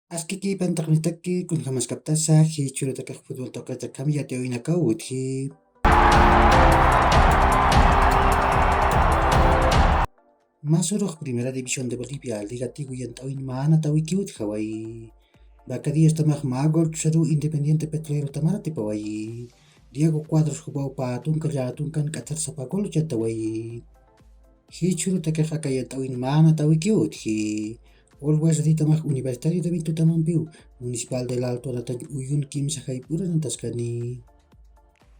Askiki pantaknitaki kun hamaskaptasa hi churutakaj fútbol tokachakami yateoinakauti. Masuroj Primera División de Bolivia, Liga Tiguyantaoin Mana Tawikiut Hawaii. Bacadías tamaj Magol Charu Independiente Petrolero Tamara Tipawai. Diego Cuadros Hubau Patunka Yatunkan Katar Sapagol Yatawai. Hi churutakaj Akayataoin Mana Tawikiut hi. Always Ritamaj Universitario de Vintu Tamampiu, Municipal del Alto Natay Uyun Kimsa Haipura Nantaskani.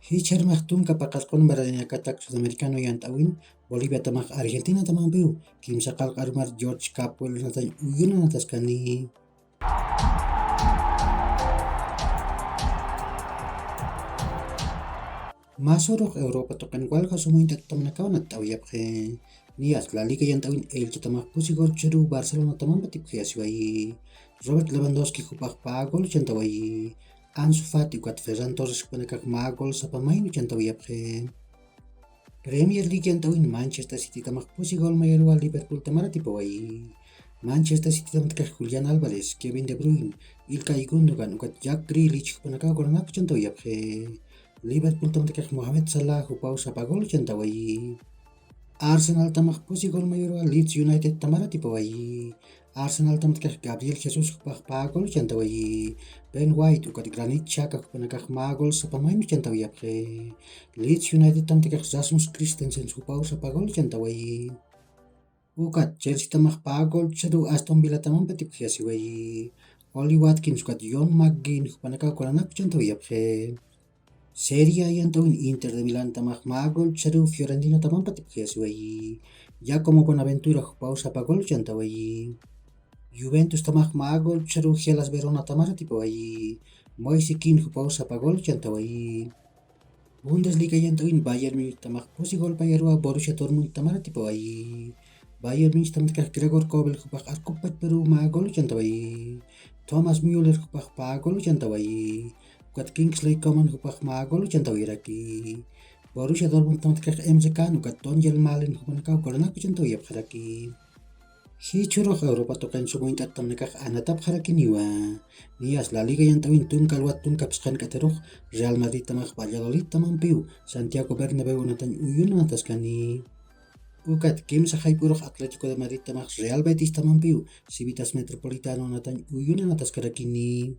Hichar Tunka Pakascon Baradinakatak Sudamericano Yantawin, Bolivia Tamak Argentina Tamampiu, Kimsa Kalk Armar George Capwell Natay Uyun Nantaskani. Masurok Europa tokan walka sumuin tatamnakaw natawiyapke. Nias La Liga Yantawin Elche Tamak Pusigol Cheru Barcelona Tamampatip Hiaswai. Robert Lewandowski Hupak Pagol Chantawai. Ansu Fati Quat Ferran Torres Panakak Magol Sapamain Chantawiyapke. Premier League Yantawin Manchester City Tamak Pusigol Mayarwa Liverpool Tamaratipawai. Manchester City Tamak Julian Alvarez, Kevin De Bruyne, Ilkay Gundogan Ukat Jack Grealish Panakak Kolanak Chantawiyapke. Liverpool tamak Mohamed Salah Hupau Sapagol Chantawai. Arsenal tamak Pusigol Mayarwa Leeds United Tamaratipawai. Arsenal tamak Gabriel Jesus Hupak Pagol Chantawai. Ben White ukat Granit Xhaka Panakak Magol Sapamain Chantawiyapke. Leeds United tamak Rasmus Christensen Hupau Sapagol Chantawai. Ukat Chelsea tamak Pagol Chadu Aston Villa Tamampatip Hiasiwai. Oli Watkins ukat John McGinn Panakak Kolanak Chantawiyapke. Serie A Yantawin Inter de Milán tamak Magol Charu Fiorentina Tamampatip Hiasiwai. Giacomo Bonaventura Hupau Sapagol Chantawai. Juventus tamak Magol Charu Hellas Verona Tamaratipawai. Moise Kean Hupau Sapagol Chantawai. Bundesliga Yantawin Bayern Munich tamak Pusigol Payarua Borussia Dortmund Tamaratipawai. Bayern Munich tamak Gregor Kobel Hupak Arkupat Peru Magol Chantawai. Thomas Müller Hupak Pagol Chantawai. Ukat Kingsley Coman Hupak Magol Chantawiraki. Borussia Dortmund tamak MZK ukat Tonjel Malen Hupanakaw Kolanak Chantawiyapharaki. Hichurok Europa tokan sumuin tatamnakak anatap harakiniwa. Nias La Liga Yantawin Tunkal Wat Tunkapskan Katerok, Real Madrid tamak Valladolid Tamampiu, Santiago Bernabeu Natan Uyun Nataskani. Ukat Kimsa Haipurok Atletico de Madrid tamak Real Betis Tamampiu, Civitas Metropolitano Natan Uyun Nataskarakini.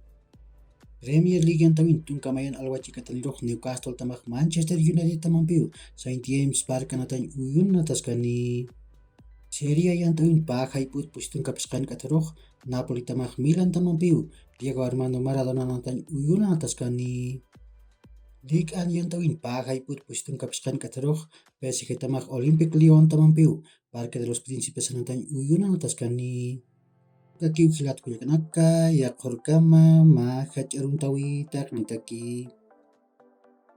Premier League Yantawin Tunkamayan Alwachi Katalirok Newcastle tamak Manchester United Tamampiu, Saint James Park Natan Uyun Nataskani. Serie A Yantawin Haiput Pustun Kapskan Katarok, Napoli tamak Milan Tamampiu, Diego Armando Maradona Natan Uyun Nataskani. Ligue 1 Yantawin Haiput Pustun Kapskan Katarok, PSG tamak Olympic Lyon Tamampiu, Parque de los Príncipes Natan Uyun Nataskani. Taki ukilat kuyakanaka, yakorkama, mahach aruntawi tak nitaki.